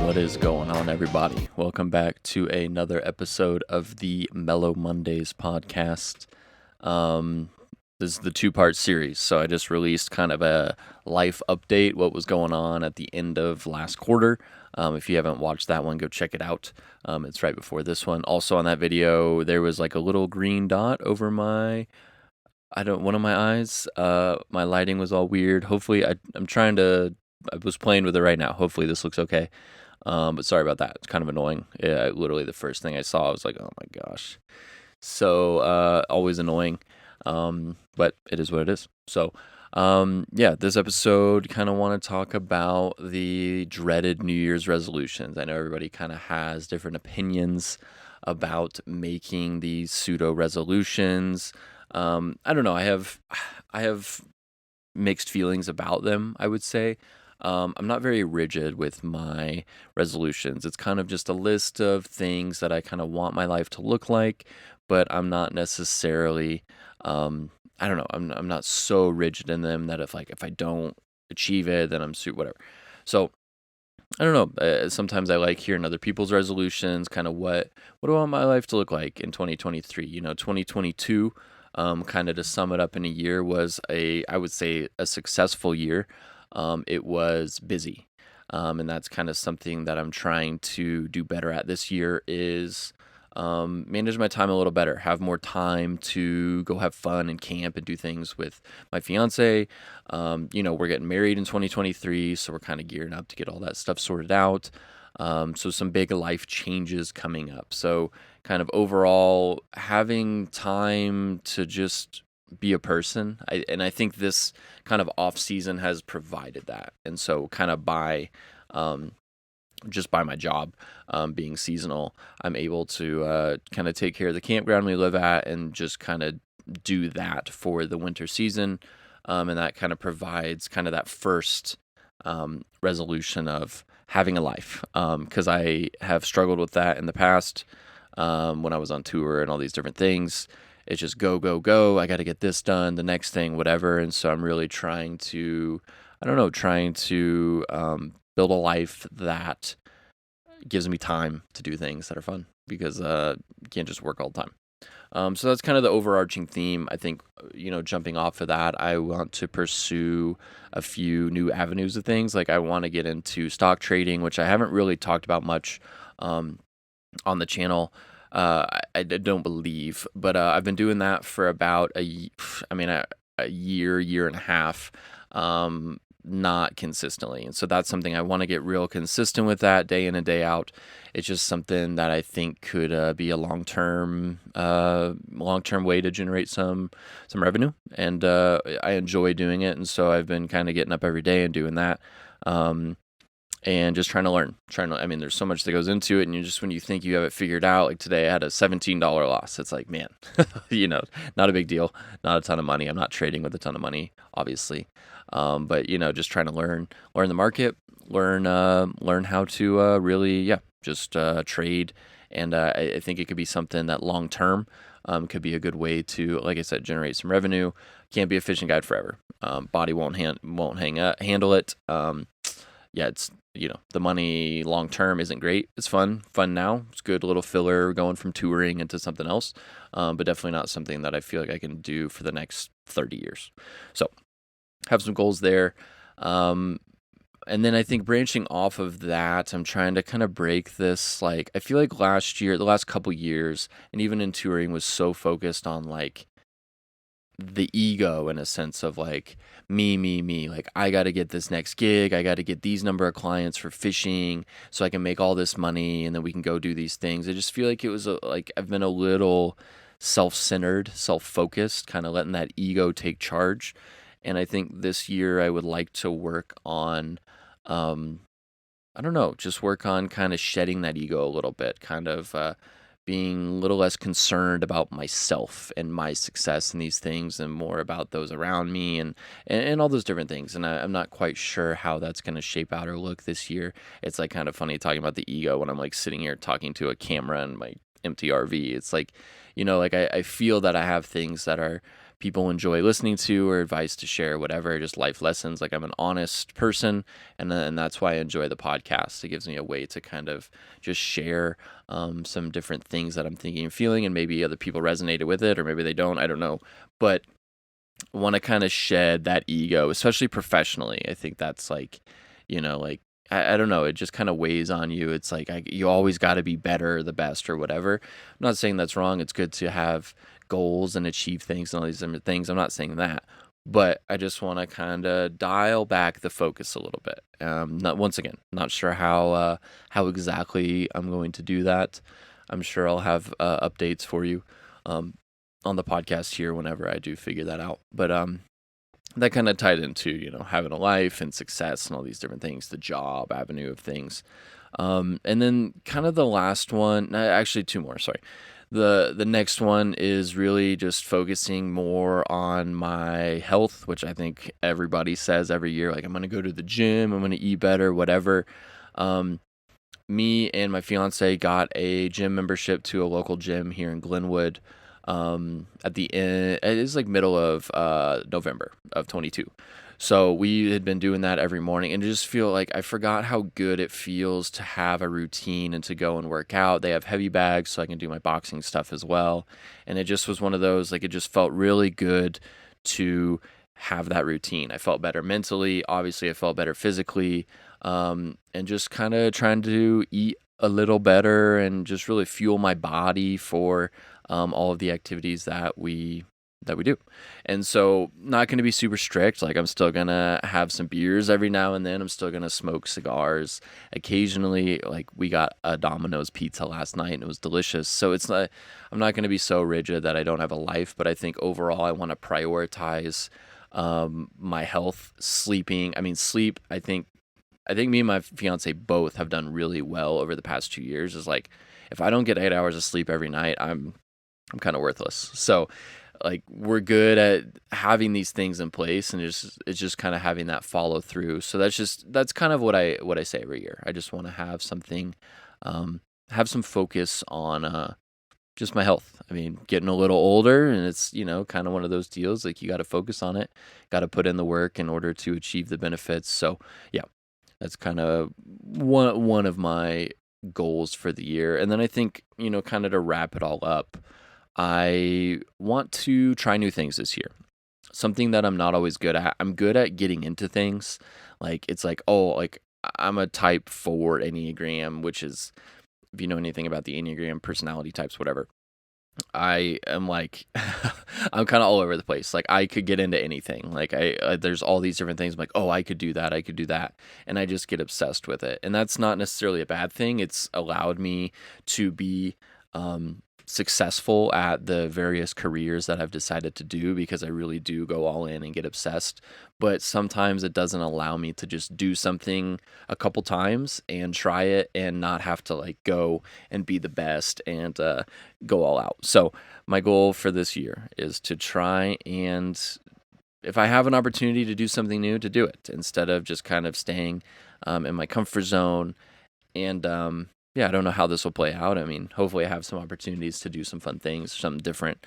What is going on, everybody? Welcome back to another episode of the Mellow Mondays podcast. This is the two-part series, so I just released kind of a life update, what was going on at the end of last quarter. If you haven't watched that one, go check it out. It's right before this one. Also on that video, there was like a little green dot over one of my eyes. My lighting was all weird. Hopefully, I was playing with it right now. Hopefully this looks okay. But sorry about that. It's kind of annoying. Yeah, literally the first thing I saw, I was like, oh my gosh. So, always annoying. But it is what it is. So, this episode kind of want to talk about the dreaded New Year's resolutions. I know everybody kind of has different opinions about making these pseudo resolutions. I don't know. I have mixed feelings about them, I would say. I'm not very rigid with my resolutions. It's kind of just a list of things that I kind of want my life to look like, but I'm not necessarily, I don't know, I'm not so rigid in them that if I don't achieve it, then I'm whatever. So I don't know. Sometimes I like hearing other people's resolutions, kind of what do I want my life to look like in 2023? 2022. Kind of to sum it up in a year was I would say a successful year. It was busy. And that's kind of something that I'm trying to do better at this year is manage my time a little better, have more time to go have fun and camp and do things with my fiance. We're getting married in 2023, so we're kind of gearing up to get all that stuff sorted out. So some big life changes coming up. So kind of overall having time to just be a person. I think this kind of off season has provided that. And so kind of just by my job being seasonal, I'm able to kind of take care of the campground we live at and just kind of do that for the winter season. And that kind of provides kind of that first resolution of having a life, because I have struggled with that in the past when I was on tour and all these different things. It's just go, go, go. I got to get this done, the next thing, whatever. And so I'm really trying to build a life that gives me time to do things that are fun because you can't just work all the time. So that's kind of the overarching theme. I think, jumping off of that, I want to pursue a few new avenues of things. Like I want to get into stock trading, which I haven't really talked about much on the channel. I don't believe, but I've been doing that for about a year and a half, not consistently. And so that's something I want to get real consistent with, that day in and day out. It's just something that I think could be a long-term way to generate some revenue. And I enjoy doing it. And so I've been kind of getting up every day and doing that. And just trying to learn, there's so much that goes into it. And when you think you have it figured out, like today I had a $17 loss. It's like, man, not a big deal, not a ton of money. I'm not trading with a ton of money, obviously. But just trying to learn the market, learn how to really, just trade. And I think it could be something that long-term could be a good way to, like I said, generate some revenue. Can't be a fishing guide forever. Body won't handle it. It's, the money long term isn't great. It's fun now. It's good little filler going from touring into something else, but definitely not something that I feel like I can do for the next 30 years. So have some goals there. And then I think branching off of that, I'm trying to kind of break this. Like, I feel like the last couple years, and even in touring, was so focused on like the ego in a sense of like me, like I got to get this next gig. I got to get these number of clients for fishing so I can make all this money and then we can go do these things. I just feel like it was like I've been a little self-centered, self-focused, kind of letting that ego take charge. And I think this year I would like to work on, just work on kind of shedding that ego a little bit, kind of being a little less concerned about myself and my success in these things and more about those around me and all those different things. And I'm not quite sure how that's going to shape out or look this year. It's like kind of funny talking about the ego when I'm like sitting here talking to a camera and my empty RV. It's like, I feel that I have things that are people enjoy listening to or advice to share, whatever, just life lessons. Like I'm an honest person, and that's why I enjoy the podcast. It gives me a way to kind of just share some different things that I'm thinking and feeling, and maybe other people resonated with it, or maybe they don't. I don't know, but want to kind of shed that ego, especially professionally. I think that's like, like I don't know, it just kind of weighs on you. It's like you always got to be better, the best, or whatever. I'm not saying that's wrong. It's good to have goals and achieve things and all these different things. I'm not saying that, but I just want to kind of dial back the focus a little bit. Not once again, not sure how exactly I'm going to do that. I'm sure I'll have updates for you. On the podcast here whenever I do figure that out. But that kind of tied into, having a life and success and all these different things, the job avenue of things. And then kind of the last one, actually two more, sorry. The next one is really just focusing more on my health, which I think everybody says every year, like I'm going to go to the gym, I'm going to eat better, whatever. Me and my fiance got a gym membership to a local gym here in Glenwood. At the end, it is like middle of November of 22. So we had been doing that every morning, and I just feel like I forgot how good it feels to have a routine and to go and work out. They have heavy bags, so I can do my boxing stuff as well. And it just was one of those, like, it just felt really good to have that routine. I felt better mentally. Obviously, I felt better physically, and just kind of trying to eat a little better and just really fuel my body for all of the activities that we do. And so not going to be super strict. Like I'm still going to have some beers every now and then. I'm still going to smoke cigars occasionally. Like we got a Domino's pizza last night and it was delicious. So I'm not going to be so rigid that I don't have a life, but I think overall I want to prioritize my health, sleeping. I mean, sleep, I think me and my fiance both have done really well over the past 2 years. Is like, if I don't get 8 hours of sleep every night, I'm kind of worthless. So like we're good at having these things in place, and it's just kind of having that follow through. So that's kind of what I say every year. I just want to have something, have some focus on just my health. I mean, getting a little older, and it's kind of one of those deals. Like you got to focus on it, got to put in the work in order to achieve the benefits. So yeah, that's kind of one of my goals for the year. And then I think kind of to wrap it all up, I want to try new things this year. Something that I'm not always good at. I'm good at getting into things. Like it's like, oh, like I'm a type 4 Enneagram, which is, if you know anything about the Enneagram personality types, whatever, I am like, I'm kind of all over the place. Like I could get into anything. Like there's all these different things. I'm like, oh, I could do that. I could do that. And I just get obsessed with it. And that's not necessarily a bad thing. It's allowed me to be, successful at the various careers that I've decided to do, because I really do go all in and get obsessed. But sometimes it doesn't allow me to just do something a couple times and try it and not have to like go and be the best and go all out. So my goal for this year is to try and, if I have an opportunity to do something new, to do it instead of just kind of staying in my comfort zone. And yeah, I don't know how this will play out. I mean, hopefully I have some opportunities to do some fun things, something different.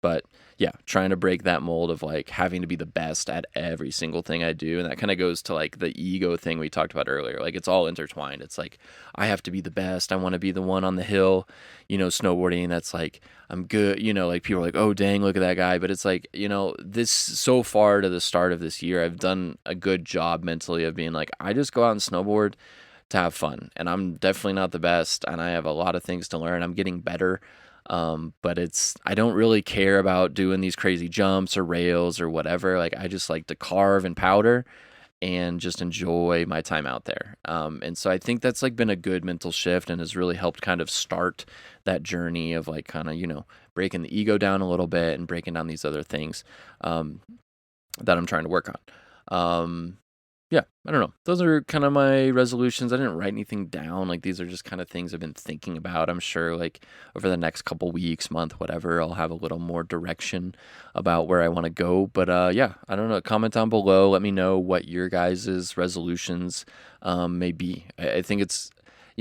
But yeah, trying to break that mold of like having to be the best at every single thing I do. And that kind of goes to like the ego thing we talked about earlier. Like it's all intertwined. It's like, I have to be the best. I want to be the one on the hill, snowboarding. That's like, I'm good. Like people are like, oh, dang, look at that guy. But it's like, this so far to the start of this year, I've done a good job mentally of being like, I just go out and snowboard to have fun. And I'm definitely not the best, and I have a lot of things to learn. I'm getting better. But I don't really care about doing these crazy jumps or rails or whatever. Like I just like to carve and powder and just enjoy my time out there. And so I think that's like been a good mental shift and has really helped kind of start that journey of like kind of, breaking the ego down a little bit and breaking down these other things, that I'm trying to work on. Yeah, I don't know. Those are kind of my resolutions. I didn't write anything down. Like these are just kind of things I've been thinking about. I'm sure like over the next couple weeks, month, whatever, I'll have a little more direction about where I want to go. But yeah, I don't know. Comment down below. Let me know what your guys' resolutions may be. I think it's,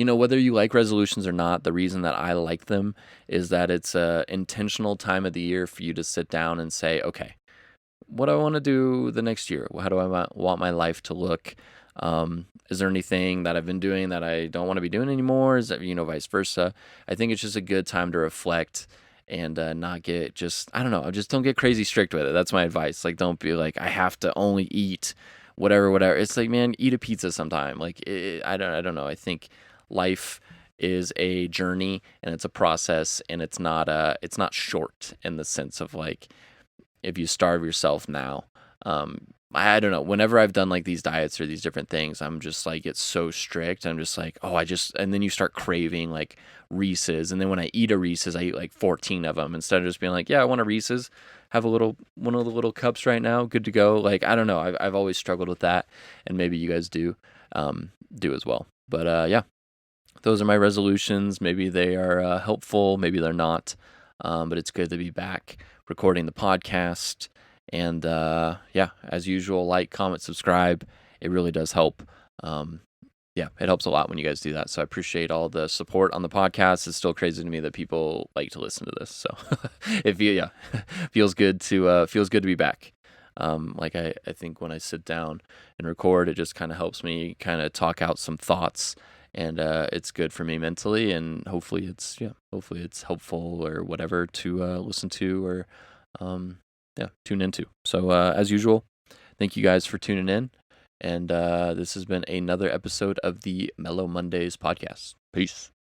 whether you like resolutions or not, the reason that I like them is that it's a intentional time of the year for you to sit down and say, okay, what do I want to do the next year? How do I want my life to look? Is there anything that I've been doing that I don't want to be doing anymore? Is that, vice versa? I think it's just a good time to reflect and not get I don't know, just don't get crazy strict with it. That's my advice. Like, don't be like, I have to only eat whatever. It's like, man, eat a pizza sometime. Like, I don't know. I think life is a journey and it's a process, and it's not short in the sense of like, if you starve yourself now. I don't know. Whenever I've done like these diets or these different things, I'm just like, it's so strict. I'm just like, and then you start craving like Reese's. And then when I eat a Reese's, I eat like 14 of them instead of just being like, yeah, I want a Reese's. Have one of the little cups right now. Good to go. Like, I don't know. I've always struggled with that. And maybe you guys do as well. But yeah, those are my resolutions. Maybe they are helpful. Maybe they're not. But it's good to be back recording the podcast. And yeah, as usual, like, comment, subscribe. It really does help. Yeah, it helps a lot when you guys do that. So I appreciate all the support on the podcast. It's still crazy to me that people like to listen to this. So feels good to be back. Like I think when I sit down and record, it just kind of helps me kind of talk out some thoughts, and it's good for me mentally, and hopefully it's helpful or whatever to listen to or tune into. So as usual, thank you guys for tuning in, and this has been another episode of the Mellow Mondays podcast. Peace.